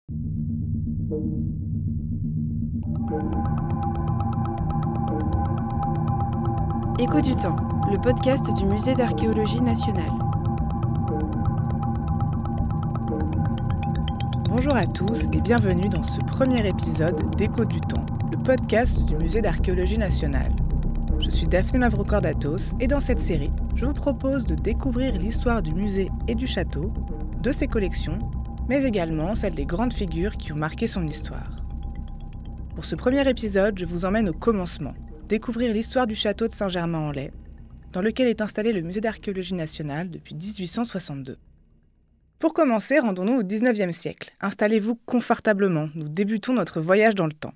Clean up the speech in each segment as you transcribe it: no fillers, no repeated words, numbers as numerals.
Écho du temps, le podcast du Musée d'archéologie nationale. Bonjour à tous et bienvenue dans ce premier épisode d'Écho du temps, le podcast du Musée d'archéologie nationale. Je suis Daphné Mavrocordatos et dans cette série, je vous propose de découvrir l'histoire du musée et du château, de ses collections, mais également celle des grandes figures qui ont marqué son histoire. Pour ce premier épisode, je vous emmène au commencement, découvrir l'histoire du château de Saint-Germain-en-Laye, dans lequel est installé le Musée d'archéologie nationale depuis 1862. Pour commencer, rendons-nous au XIXe siècle. Installez-vous confortablement, nous débutons notre voyage dans le temps.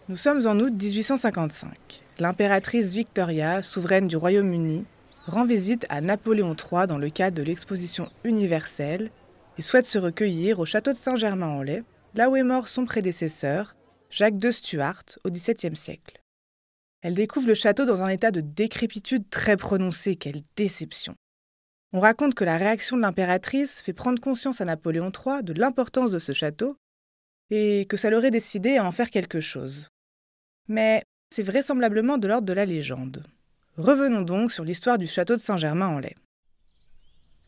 Nous sommes en août 1855. L'impératrice Victoria, souveraine du Royaume-Uni, rend visite à Napoléon III dans le cadre de l'exposition universelle et souhaite se recueillir au château de Saint-Germain-en-Laye, là où est mort son prédécesseur, Jacques de Stuart, au XVIIe siècle. Elle découvre le château dans un état de décrépitude très prononcé. Quelle déception! On raconte que la réaction de l'impératrice fait prendre conscience à Napoléon III de l'importance de ce château et que ça l'aurait décidé à en faire quelque chose. Mais c'est vraisemblablement de l'ordre de la légende. Revenons donc sur l'histoire du château de Saint-Germain-en-Laye.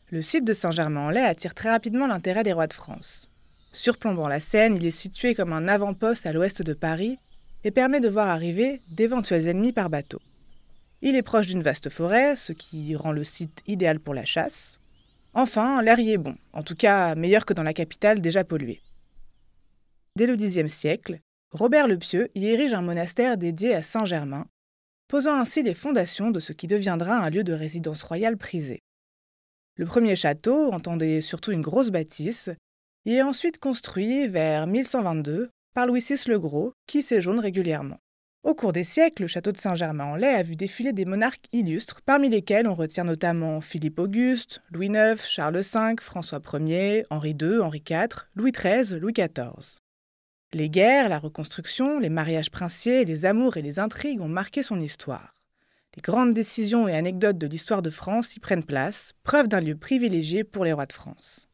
Le site de Saint-Germain-en-Laye attire très rapidement l'intérêt des rois de France. Surplombant la Seine, il est situé comme un avant-poste à l'ouest de Paris et permet de voir arriver d'éventuels ennemis par bateau. Il est proche d'une vaste forêt, ce qui rend le site idéal pour la chasse. Enfin, l'air y est bon, en tout cas meilleur que dans la capitale déjà polluée. Dès le Xe siècle, Robert le Pieux y érige un monastère dédié à Saint-Germain, posant ainsi les fondations de ce qui deviendra un lieu de résidence royale prisé. Le premier château, entendait surtout une grosse bâtisse, y est ensuite construit vers 1122 par Louis VI le Gros, qui séjourne régulièrement. Au cours des siècles, le château de Saint-Germain-en-Laye a vu défiler des monarques illustres, parmi lesquels on retient notamment Philippe Auguste, Louis IX, Charles V, François Ier, Henri II, Henri IV, Louis XIII, Louis XIV. Les guerres, la reconstruction, les mariages princiers, les amours et les intrigues ont marqué son histoire. Les grandes décisions et anecdotes de l'histoire de France y prennent place, preuve d'un lieu privilégié pour les rois de France.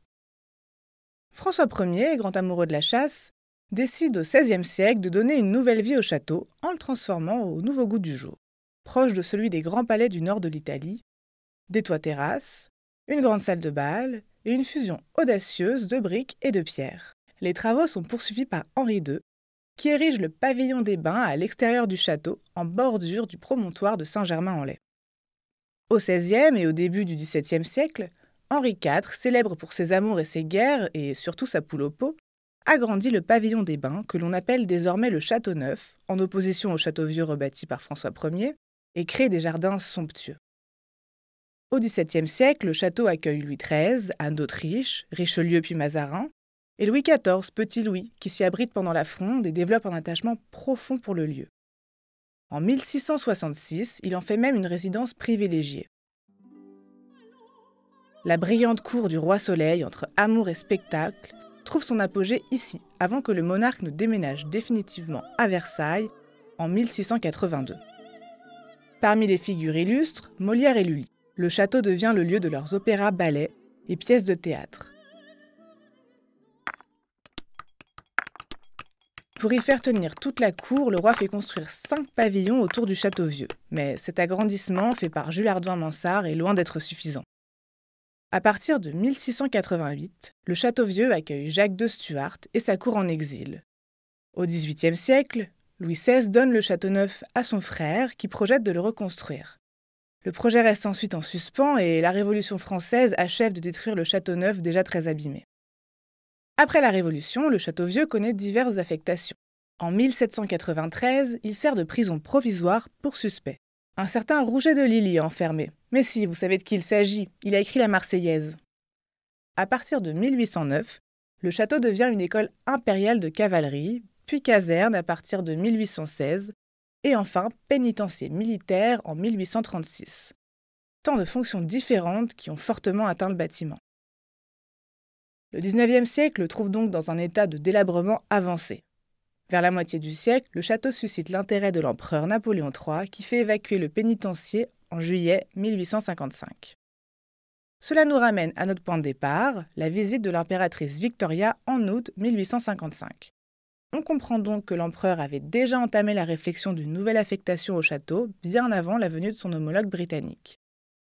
François Ier, grand amoureux de la chasse, décide au XVIe siècle de donner une nouvelle vie au château en le transformant au nouveau goût du jour. Proche de celui des grands palais du nord de l'Italie, des toits-terrasses, une grande salle de bal et une fusion audacieuse de briques et de pierres. Les travaux sont poursuivis par Henri II, qui érige le pavillon des bains à l'extérieur du château, en bordure du promontoire de Saint-Germain-en-Laye. Au XVIe et au début du XVIIe siècle, Henri IV, célèbre pour ses amours et ses guerres, et surtout sa poule au pot, agrandit le pavillon des bains, que l'on appelle désormais le Château Neuf, en opposition au château vieux rebâti par François Ier, et crée des jardins somptueux. Au XVIIe siècle, le château accueille Louis XIII, Anne d'Autriche, Richelieu puis Mazarin, et Louis XIV, petit Louis, qui s'y abrite pendant la Fronde et développe un attachement profond pour le lieu. En 1666, il en fait même une résidence privilégiée. La brillante cour du Roi Soleil, entre amour et spectacle, trouve son apogée ici, avant que le monarque ne déménage définitivement à Versailles en 1682. Parmi les figures illustres, Molière et Lully. Le château devient le lieu de leurs opéras, ballets et pièces de théâtre. Pour y faire tenir toute la cour, le roi fait construire 5 pavillons autour du château vieux. Mais cet agrandissement, fait par Jules Hardouin-Mansart, est loin d'être suffisant. À partir de 1688, le château vieux accueille Jacques de Stuart et sa cour en exil. Au XVIIIe siècle, Louis XVI donne le château neuf à son frère, qui projette de le reconstruire. Le projet reste ensuite en suspens et la Révolution française achève de détruire le château neuf déjà très abîmé. Après la Révolution, le château vieux connaît diverses affectations. En 1793, il sert de prison provisoire pour suspects. Un certain Rouget de Lille y est enfermé. Mais si, vous savez de qui il s'agit, il a écrit la Marseillaise. À partir de 1809, le château devient une école impériale de cavalerie, puis caserne à partir de 1816, et enfin pénitencier militaire en 1836. tant de fonctions différentes qui ont fortement atteint le bâtiment. Le XIXe siècle le trouve donc dans un état de délabrement avancé. Vers la moitié du siècle, le château suscite l'intérêt de l'empereur Napoléon III qui fait évacuer le pénitencier en juillet 1855. Cela nous ramène à notre point de départ, la visite de l'impératrice Victoria en août 1855. On comprend donc que l'empereur avait déjà entamé la réflexion d'une nouvelle affectation au château bien avant la venue de son homologue britannique.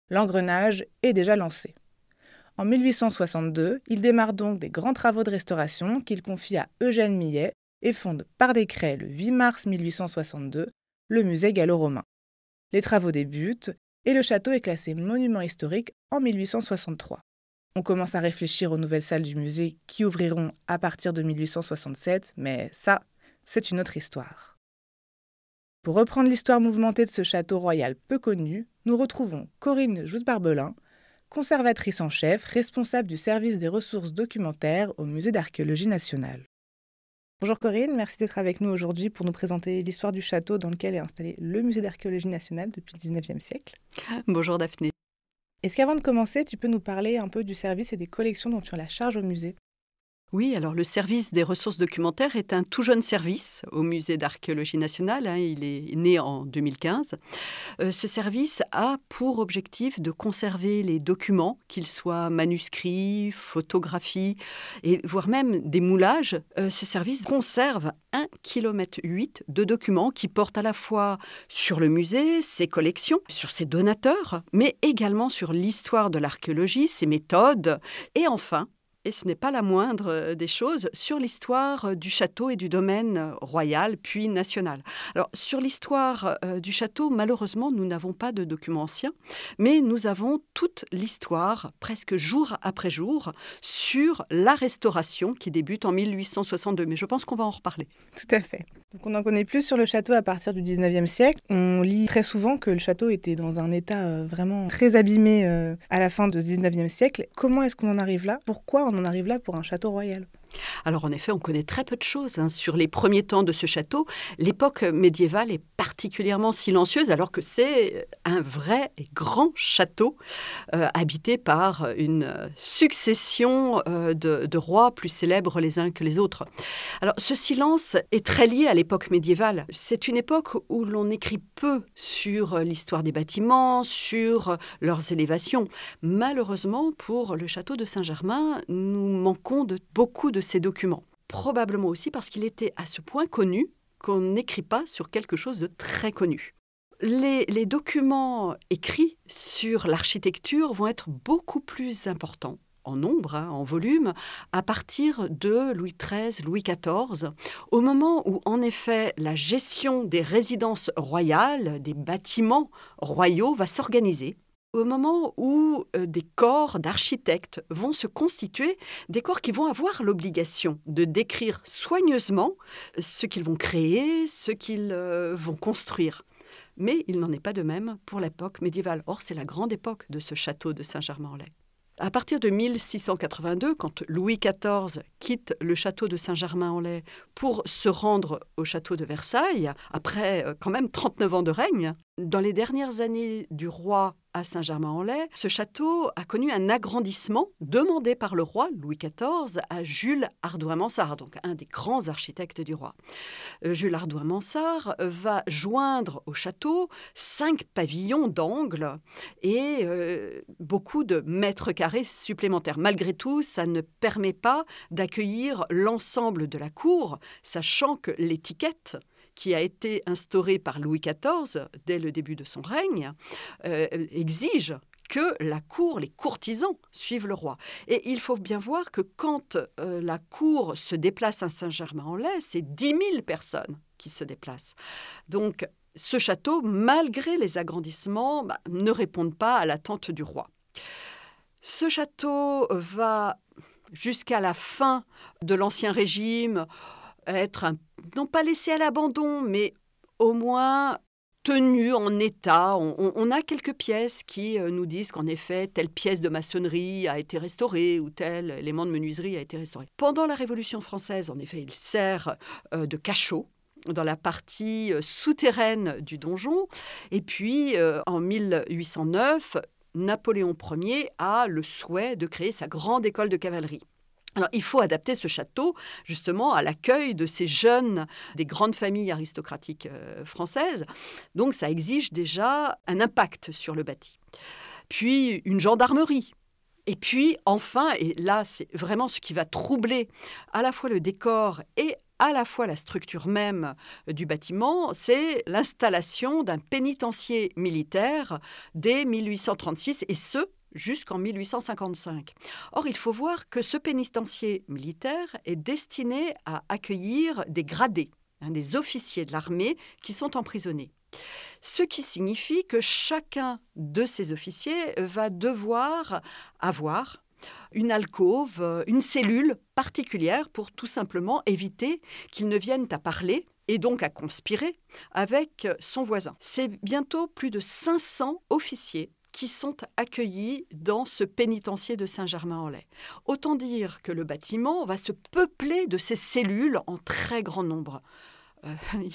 L'engrenage est déjà lancé. En 1862, il démarre donc des grands travaux de restauration qu'il confie à Eugène Millet et fonde par décret le 8 mars 1862 le musée gallo-romain. Les travaux débutent et le château est classé monument historique en 1863. On commence à réfléchir aux nouvelles salles du musée qui ouvriront à partir de 1867, mais ça, c'est une autre histoire. Pour reprendre l'histoire mouvementée de ce château royal peu connu, nous retrouvons Corinne Jousse-Barbelin, conservatrice en chef, responsable du service des ressources documentaires au Musée d'archéologie nationale. Bonjour Corinne, merci d'être avec nous aujourd'hui pour nous présenter l'histoire du château dans lequel est installé le Musée d'archéologie nationale depuis le XIXe siècle. Bonjour Daphné. Est-ce qu'avant de commencer, tu peux nous parler un peu du service et des collections dont tu as la charge au musée ? Oui, alors le service des ressources documentaires est un tout jeune service au Musée d'archéologie nationale. Il est né en 2015. Ce service a pour objectif de conserver les documents, qu'ils soient manuscrits, photographies, et voire même des moulages. Ce service conserve 1,8 km de documents qui portent à la fois sur le musée, ses collections, sur ses donateurs, mais également sur l'histoire de l'archéologie, ses méthodes, et enfin, et ce n'est pas la moindre des choses, sur l'histoire du château et du domaine royal, puis national. Alors, sur l'histoire du château, malheureusement, nous n'avons pas de documents anciens, mais nous avons toute l'histoire, presque jour après jour, sur la restauration qui débute en 1862. Mais je pense qu'on va en reparler. Tout à fait. Donc on en connaît plus sur le château à partir du 19e siècle. On lit très souvent que le château était dans un état vraiment très abîmé à la fin du 19e siècle. Comment est-ce qu'on en arrive là ? Pourquoi on en arrive là pour un château royal ? Alors en effet, on connaît très peu de choses sur les premiers temps de ce château. L'époque médiévale est particulièrement silencieuse alors que c'est un vrai et grand château habité par une succession de rois plus célèbres les uns que les autres. Alors ce silence est très lié à l'époque médiévale. C'est une époque où l'on écrit peu sur l'histoire des bâtiments, sur leurs élévations. Malheureusement, pour le château de Saint-Germain, nous manquons de beaucoup de ces documents. Probablement aussi parce qu'il était à ce point connu qu'on n'écrit pas sur quelque chose de très connu. Les documents écrits sur l'architecture vont être beaucoup plus importants en nombre, en volume, à partir de Louis XIII, Louis XIV, au moment où, en effet, la gestion des résidences royales, des bâtiments royaux va s'organiser. Au moment où des corps d'architectes vont se constituer, des corps qui vont avoir l'obligation de décrire soigneusement ce qu'ils vont créer, ce qu'ils vont construire. Mais il n'en est pas de même pour l'époque médiévale. Or, c'est la grande époque de ce château de Saint-Germain-en-Laye. À partir de 1682, quand Louis XIV quitte le château de Saint-Germain-en-Laye pour se rendre au château de Versailles, après quand même 39 ans de règne, dans les dernières années du roi à Saint-Germain-en-Laye, ce château a connu un agrandissement demandé par le roi Louis XIV à Jules Hardouin-Mansart, donc un des grands architectes du roi. Jules Hardouin-Mansart va joindre au château 5 pavillons d'angle et beaucoup de mètres carrés supplémentaires. Malgré tout, ça ne permet pas d'accueillir l'ensemble de la cour, sachant que l'étiquette qui a été instaurée par Louis XIV dès le début de son règne, exige que la cour, les courtisans, suivent le roi. Et il faut bien voir que quand la cour se déplace à Saint-Germain-en-Laye, c'est 10 000 personnes qui se déplacent. Donc, ce château, malgré les agrandissements, ne répond pas à l'attente du roi. Ce château va, jusqu'à la fin de l'Ancien Régime, être non pas laissé à l'abandon, mais au moins tenu en état. On a quelques pièces qui nous disent qu'en effet, telle pièce de maçonnerie a été restaurée ou tel élément de menuiserie a été restauré. Pendant la Révolution française, en effet, il sert de cachot dans la partie souterraine du donjon. Et puis, en 1809, Napoléon Ier a le souhait de créer sa grande école de cavalerie. Alors, il faut adapter ce château, justement, à l'accueil de ces jeunes des grandes familles aristocratiques françaises. Donc, ça exige déjà un impact sur le bâti. Puis, une gendarmerie. Et puis, enfin, et là, c'est vraiment ce qui va troubler à la fois le décor et à la fois la structure même du bâtiment, c'est l'installation d'un pénitencier militaire dès 1836, et ce, jusqu'en 1855. Or, il faut voir que ce pénitencier militaire est destiné à accueillir des gradés, des officiers de l'armée qui sont emprisonnés. Ce qui signifie que chacun de ces officiers va devoir avoir une alcôve, une cellule particulière pour tout simplement éviter qu'ils ne viennent à parler et donc à conspirer avec son voisin. C'est bientôt plus de 500 officiers qui sont accueillis dans ce pénitencier de Saint-Germain-en-Laye. Autant dire que le bâtiment va se peupler de ces cellules en très grand nombre.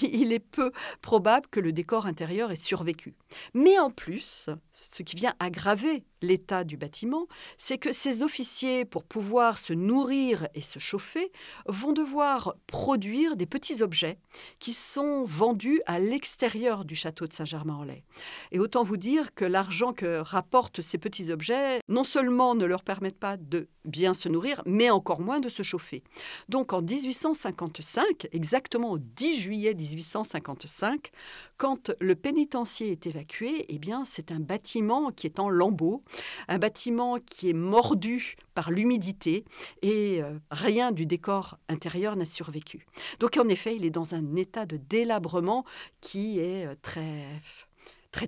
Il est peu probable que le décor intérieur ait survécu. Mais en plus, ce qui vient aggraver l'état du bâtiment, c'est que ces officiers, pour pouvoir se nourrir et se chauffer, vont devoir produire des petits objets qui sont vendus à l'extérieur du château de Saint-Germain-en-Laye. Et autant vous dire que l'argent que rapportent ces petits objets, non seulement ne leur permettent pas de bien se nourrir, mais encore moins de se chauffer. Donc en 1855, exactement au 10 juillet 1855, quand le pénitencier est évacué, eh bien, c'est un bâtiment qui est en lambeaux, un bâtiment qui est mordu par l'humidité et rien du décor intérieur n'a survécu. Donc en effet, il est dans un état de délabrement qui est très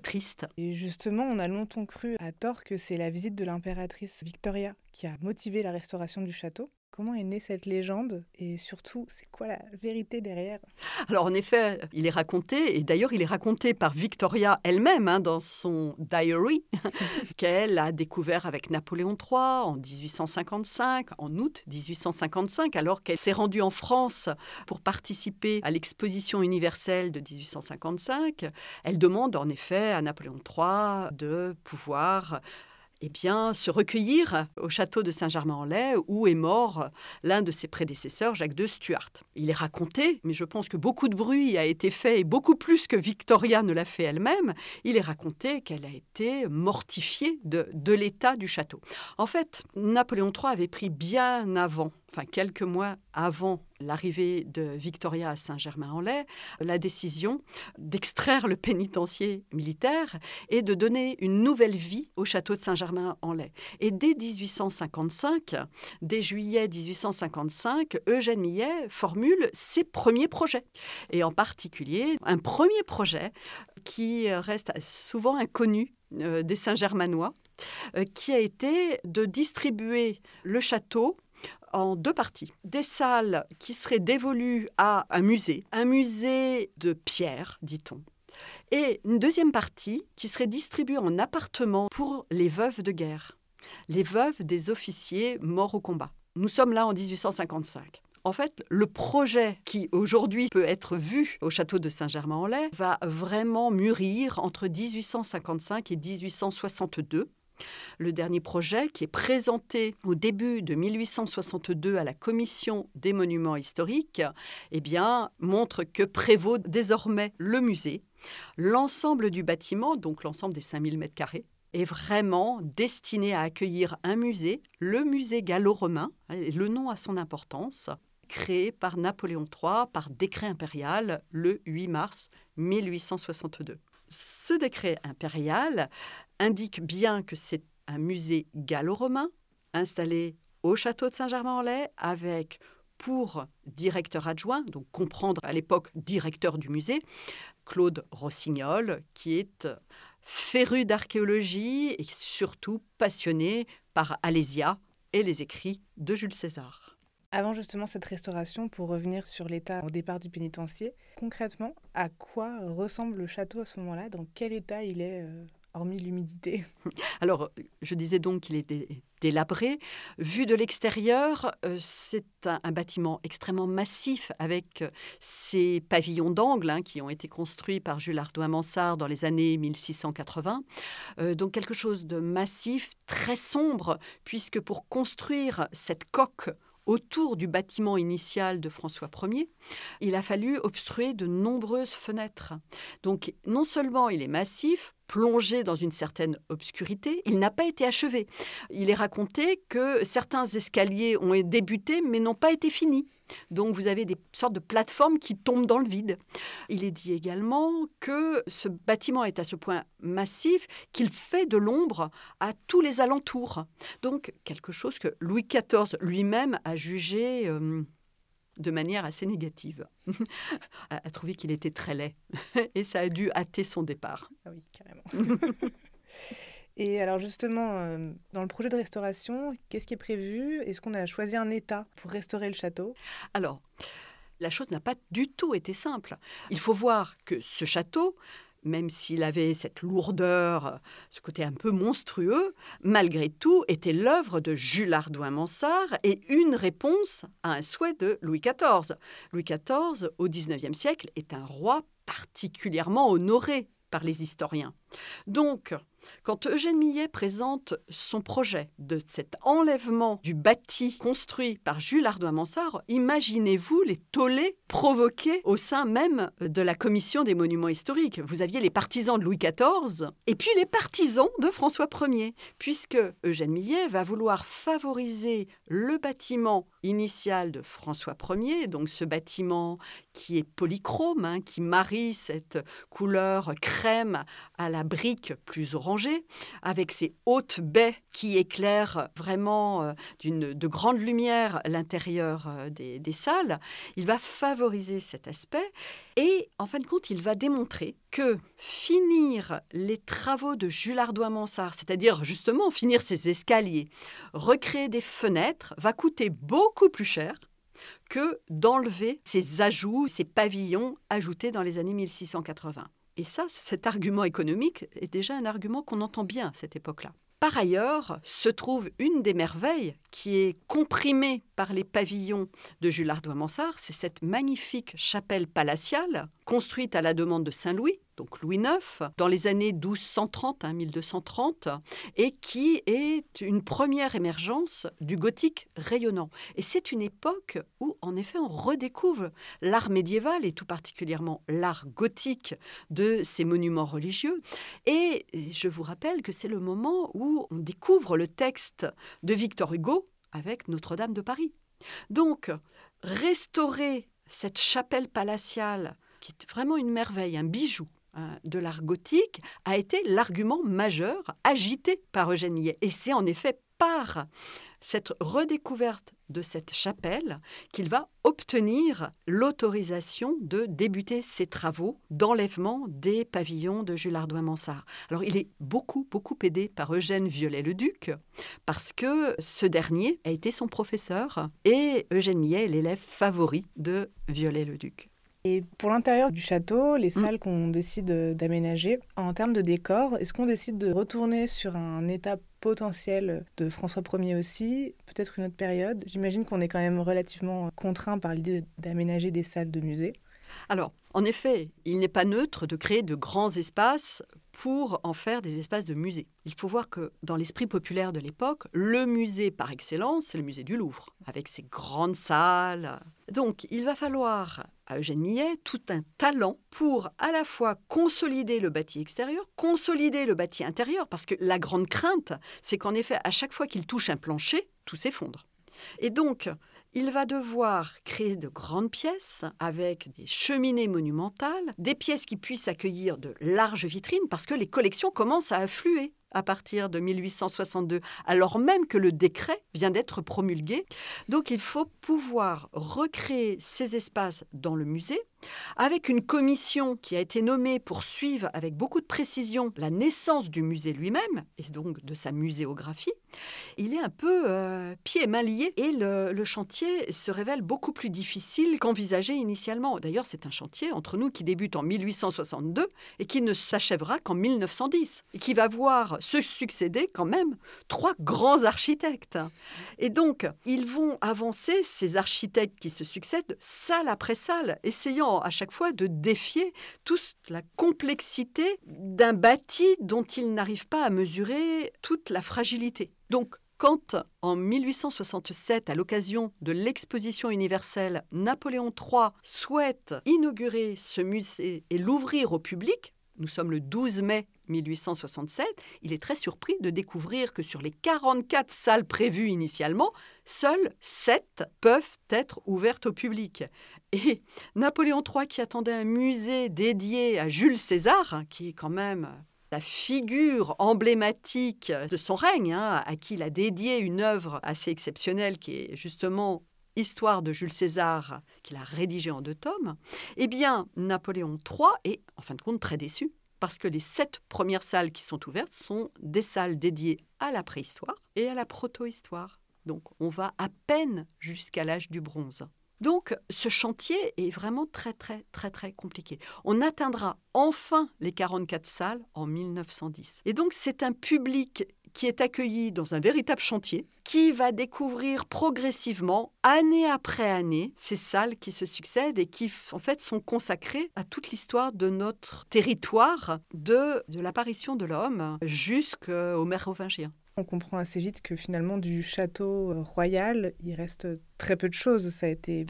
triste. Et justement, on a longtemps cru à tort que c'est la visite de l'impératrice Victoria qui a motivé la restauration du château. Comment est née cette légende et surtout, c'est quoi la vérité derrière ? Alors en effet, il est raconté, et d'ailleurs il est raconté par Victoria elle-même dans son diary, qu'elle a découvert avec Napoléon III en 1855, en août 1855, alors qu'elle s'est rendue en France pour participer à l'exposition universelle de 1855. Elle demande en effet à Napoléon III de pouvoir se recueillir au château de Saint-Germain-en-Laye où est mort l'un de ses prédécesseurs, Jacques II Stuart. Il est raconté, mais je pense que beaucoup de bruit a été fait, et beaucoup plus que Victoria ne l'a fait elle-même, il est raconté qu'elle a été mortifiée de l'état du château. En fait, Napoléon III avait pris bien avant, quelques mois avant l'arrivée de Victoria à Saint-Germain-en-Laye, la décision d'extraire le pénitencier militaire et de donner une nouvelle vie au château de Saint-Germain-en-Laye. Et dès 1855, dès juillet 1855, Eugène Millet formule ses premiers projets. Et en particulier, un premier projet qui reste souvent inconnu des Saint-Germanois, qui a été de distribuer le château en deux parties. Des salles qui seraient dévolues à un musée de pierre, dit-on, et une deuxième partie qui serait distribuée en appartements pour les veuves de guerre, les veuves des officiers morts au combat. Nous sommes là en 1855. En fait, le projet qui aujourd'hui peut être vu au château de Saint-Germain-en-Laye va vraiment mûrir entre 1855 et 1862. Le dernier projet, qui est présenté au début de 1862 à la Commission des monuments historiques, montre que prévaut désormais le musée. L'ensemble du bâtiment, donc l'ensemble des 5000 m², est vraiment destiné à accueillir un musée, le musée gallo-romain, et le nom a son importance, créé par Napoléon III par décret impérial le 8 mars 1862. Ce décret impérial indique bien que c'est un musée gallo-romain installé au château de Saint-Germain-en-Laye avec pour directeur adjoint, donc comprendre à l'époque directeur du musée, Claude Rossignol, qui est féru d'archéologie et surtout passionné par Alésia et les écrits de Jules César. Avant justement cette restauration, pour revenir sur l'état au départ du pénitencier, concrètement, à quoi ressemble le château à ce moment-là ? Dans quel état il est hormis l'humidité? Alors, je disais donc qu'il est délabré. Vu de l'extérieur, c'est un bâtiment extrêmement massif avec ces pavillons d'angle qui ont été construits par Jules Hardouin-Mansart dans les années 1680. Donc quelque chose de massif, très sombre, puisque pour construire cette coque autour du bâtiment initial de François Ier, il a fallu obstruer de nombreuses fenêtres. Donc non seulement il est massif, plongé dans une certaine obscurité, il n'a pas été achevé. Il est raconté que certains escaliers ont débuté mais n'ont pas été finis. Donc vous avez des sortes de plateformes qui tombent dans le vide. Il est dit également que ce bâtiment est à ce point massif qu'il fait de l'ombre à tous les alentours. Donc quelque chose que Louis XIV lui-même a jugé de manière assez négative, a trouvé qu'il était très laid. Et ça a dû hâter son départ. Ah oui, carrément. Et alors justement, dans le projet de restauration, qu'est-ce qui est prévu? Est-ce qu'on a choisi un état pour restaurer le château? Alors, la chose n'a pas du tout été simple. Il faut voir que ce château, même s'il avait cette lourdeur, ce côté un peu monstrueux, malgré tout, était l'œuvre de Jules Hardouin-Mansart et une réponse à un souhait de Louis XIV. Louis XIV, au XIXe siècle, est un roi particulièrement honoré par les historiens. Donc, quand Eugène Millet présente son projet de cet enlèvement du bâti construit par Jules Hardouin-Mansart, imaginez-vous les tollés provoqués au sein même de la commission des monuments historiques. Vous aviez les partisans de Louis XIV et puis les partisans de François Ier, puisque Eugène Millet va vouloir favoriser le bâtiment initial de François Ier, donc ce bâtiment qui est polychrome, qui marie cette couleur crème à la brique plus orangée, avec ces hautes baies qui éclairent vraiment de grande lumière l'intérieur des salles. Il va favoriser cet aspect et, en fin de compte, il va démontrer que finir les travaux de Jules Hardouin-Mansart, c'est-à-dire justement finir ces escaliers, recréer des fenêtres, va coûter beaucoup plus cher que d'enlever ces ajouts, ces pavillons ajoutés dans les années 1680. Et ça, cet argument économique est déjà un argument qu'on entend bien à cette époque-là. Par ailleurs, se trouve une des merveilles qui est comprimée par les pavillons de Jules Hardouin-Mansart, c'est cette magnifique chapelle palatiale construite à la demande de Saint-Louis, donc Louis IX, dans les années 1230, et qui est une première émergence du gothique rayonnant. Et c'est une époque où, en effet, on redécouvre l'art médiéval, et tout particulièrement l'art gothique de ces monuments religieux. Et je vous rappelle que c'est le moment où on découvre le texte de Victor Hugo avec Notre-Dame de Paris. Donc, restaurer cette chapelle palatiale, qui est vraiment une merveille, un bijou de l'art gothique, a été l'argument majeur agité par Eugène Millet. Et c'est en effet par cette redécouverte de cette chapelle qu'il va obtenir l'autorisation de débuter ses travaux d'enlèvement des pavillons de Jules Hardouin-Mansart. Alors il est beaucoup aidé par Eugène Viollet-le-Duc parce que ce dernier a été son professeur et Eugène Millet est l'élève favori de Viollet-le-Duc. Et pour l'intérieur du château, les salles qu'on décide d'aménager, en termes de décor, est-ce qu'on décide de retourner sur un état potentiel de François Ier aussi, peut-être une autre période? J'imagine qu'on est quand même relativement contraint par l'idée d'aménager des salles de musée. Alors, en effet, il n'est pas neutre de créer de grands espaces pour en faire des espaces de musée. Il faut voir que dans l'esprit populaire de l'époque, le musée par excellence, c'est le musée du Louvre, avec ses grandes salles. Donc, il va falloir à Eugène Millet tout un talent pour à la fois consolider le bâti extérieur, consolider le bâti intérieur, parce que la grande crainte, c'est qu'en effet, à chaque fois qu'il touche un plancher, tout s'effondre. Et donc, il va devoir créer de grandes pièces avec des cheminées monumentales, des pièces qui puissent accueillir de larges vitrines parce que les collections commencent à affluer à partir de 1862, alors même que le décret vient d'être promulgué. Donc il faut pouvoir recréer ces espaces dans le musée avec une commission qui a été nommée pour suivre avec beaucoup de précision la naissance du musée lui-même, et donc de sa muséographie, il est un peu pieds et mains liés, et le chantier se révèle beaucoup plus difficile qu'envisagé initialement. D'ailleurs, c'est un chantier, entre nous, qui débute en 1862 et qui ne s'achèvera qu'en 1910, et qui va voir se succéder quand même 3 grands architectes. Et donc, ils vont avancer, ces architectes qui se succèdent, salle après salle, essayant à chaque fois de défier toute la complexité d'un bâti dont ils n'arrivent pas à mesurer toute la fragilité. Donc, quand, en 1867, à l'occasion de l'exposition universelle, Napoléon III souhaite inaugurer ce musée et l'ouvrir au public, nous sommes le 12 mai 1867, il est très surpris de découvrir que sur les 44 salles prévues initialement, seules 7 peuvent être ouvertes au public. Et Napoléon III, qui attendait un musée dédié à Jules César, qui est quand même la figure emblématique de son règne, à qui il a dédié une œuvre assez exceptionnelle qui est justement Histoire de Jules César, qu'il a rédigée en 2 tomes, eh bien, Napoléon III est, en fin de compte, très déçu, parce que les 7 premières salles qui sont ouvertes sont des salles dédiées à la préhistoire et à la proto-histoire. Donc, on va à peine jusqu'à l'âge du bronze. Donc, ce chantier est vraiment très, très, très, très compliqué. On atteindra enfin les 44 salles en 1910. Et donc, c'est un public qui est accueilli dans un véritable chantier, qui va découvrir progressivement, année après année, ces salles qui se succèdent et qui, en fait, sont consacrées à toute l'histoire de notre territoire, de l'apparition de l'homme jusqu'aux Mérovingiens. On comprend assez vite que finalement, du château royal, il reste très peu de choses. Ça a été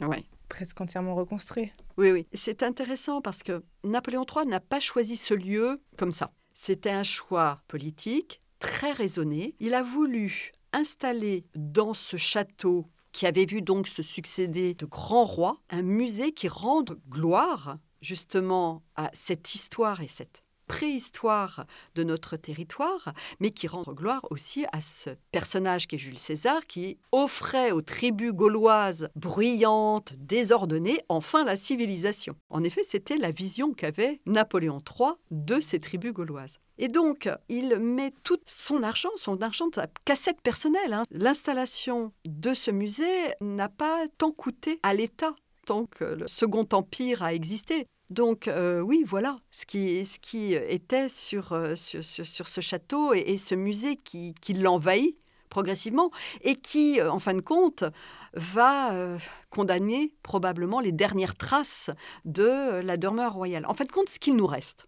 presque entièrement reconstruit. Oui. C'est intéressant parce que Napoléon III n'a pas choisi ce lieu comme ça. C'était un choix politique très raisonné. Il a voulu installer dans ce château, qui avait vu donc se succéder de grands rois, un musée qui rende gloire justement à cette histoire et cette préhistoire de notre territoire, mais qui rend gloire aussi à ce personnage qui est Jules César, qui offrait aux tribus gauloises bruyantes, désordonnées, enfin la civilisation. En effet, c'était la vision qu'avait Napoléon III de ces tribus gauloises. Et donc, il met tout son argent de sa cassette personnelle. L'installation de ce musée n'a pas tant coûté à l'État, tant que le Second Empire a existé. Donc oui, voilà ce qui était sur ce château et ce musée qui l'envahit progressivement et qui, en fin de compte, va condamner probablement les dernières traces de la demeure royale. En fin de compte, ce qu'il nous reste,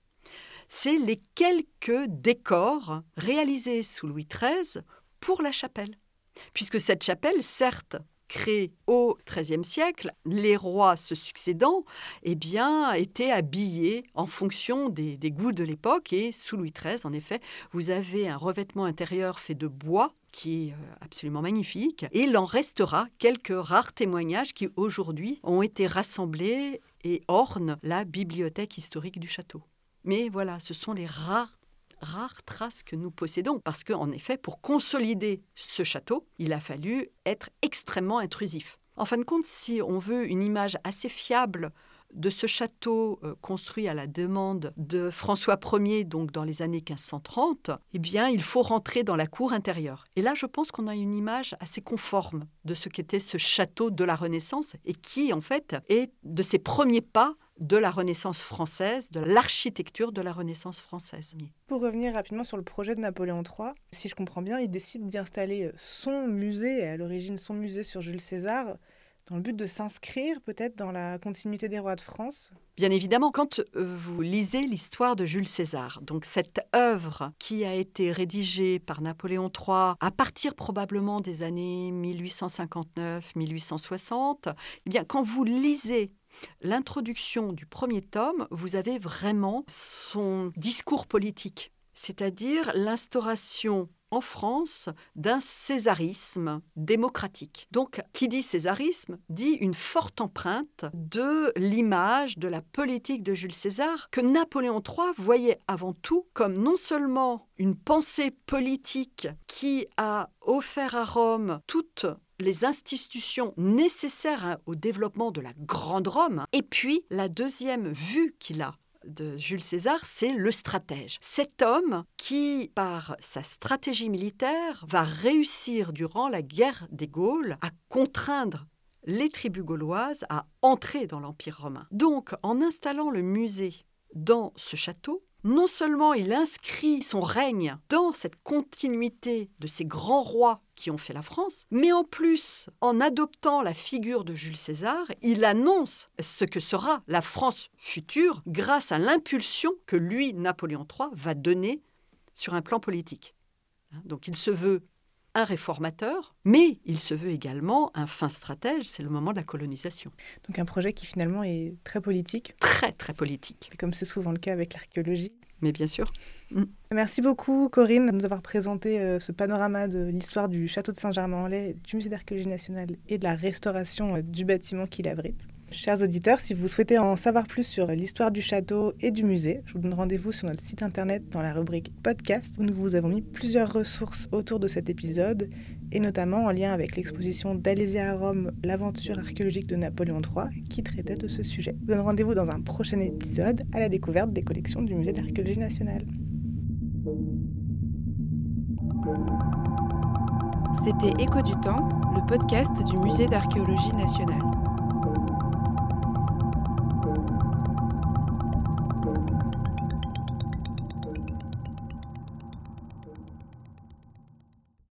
c'est les quelques décors réalisés sous Louis XIII pour la chapelle. Puisque cette chapelle, certes, créée au XIIIe siècle, les rois se succédant, étaient habillés en fonction des goûts de l'époque. Et sous Louis XIII, en effet, vous avez un revêtement intérieur fait de bois qui est absolument magnifique. Et il en restera quelques rares témoignages qui, aujourd'hui, ont été rassemblés et ornent la bibliothèque historique du château. Mais voilà, ce sont les rares traces que nous possédons. Parce qu'en effet, pour consolider ce château, il a fallu être extrêmement intrusif. En fin de compte, si on veut une image assez fiable de ce château construit à la demande de François Ier, donc dans les années 1530, il faut rentrer dans la cour intérieure. Et là, je pense qu'on a une image assez conforme de ce qu'était ce château de la Renaissance et qui, en fait, est de ses premiers pas de la Renaissance française, de l'architecture de la Renaissance française. Pour revenir rapidement sur le projet de Napoléon III, si je comprends bien, il décide d'y installer son musée, et à l'origine son musée sur Jules César, dans le but de s'inscrire peut-être dans la continuité des rois de France. Bien évidemment, quand vous lisez l'histoire de Jules César, donc cette œuvre qui a été rédigée par Napoléon III à partir probablement des années 1859-1860, quand vous lisez l'introduction du premier tome, vous avez vraiment son discours politique, c'est-à-dire l'instauration en France d'un césarisme démocratique. Donc, qui dit césarisme dit une forte empreinte de l'image, de la politique de Jules César, que Napoléon III voyait avant tout comme non seulement une pensée politique qui a offert à Rome toute les institutions nécessaires au développement de la grande Rome. Et puis, la deuxième vue qu'il a de Jules César, c'est le stratège. Cet homme qui, par sa stratégie militaire, va réussir durant la guerre des Gaules à contraindre les tribus gauloises à entrer dans l'Empire romain. Donc, en installant le musée dans ce château, non seulement il inscrit son règne dans cette continuité de ces grands rois qui ont fait la France, mais en plus, en adoptant la figure de Jules César, il annonce ce que sera la France future grâce à l'impulsion que lui, Napoléon III, va donner sur un plan politique. Donc il se veut un réformateur, mais il se veut également un fin stratège, c'est le moment de la colonisation. Donc un projet qui finalement est très politique. Très, très politique. Comme c'est souvent le cas avec l'archéologie. Mais bien sûr. Merci beaucoup Corinne de nous avoir présenté ce panorama de l'histoire du château de Saint-Germain-en-Laye, du musée d'archéologie nationale et de la restauration du bâtiment qui l'abrite. Chers auditeurs, si vous souhaitez en savoir plus sur l'histoire du château et du musée, je vous donne rendez-vous sur notre site internet dans la rubrique podcast où nous vous avons mis plusieurs ressources autour de cet épisode et notamment en lien avec l'exposition d'Alésia à Rome, l'aventure archéologique de Napoléon III qui traitait de ce sujet. Je vous donne rendez-vous dans un prochain épisode à la découverte des collections du musée d'archéologie nationale. C'était Écho du temps, le podcast du musée d'archéologie nationale.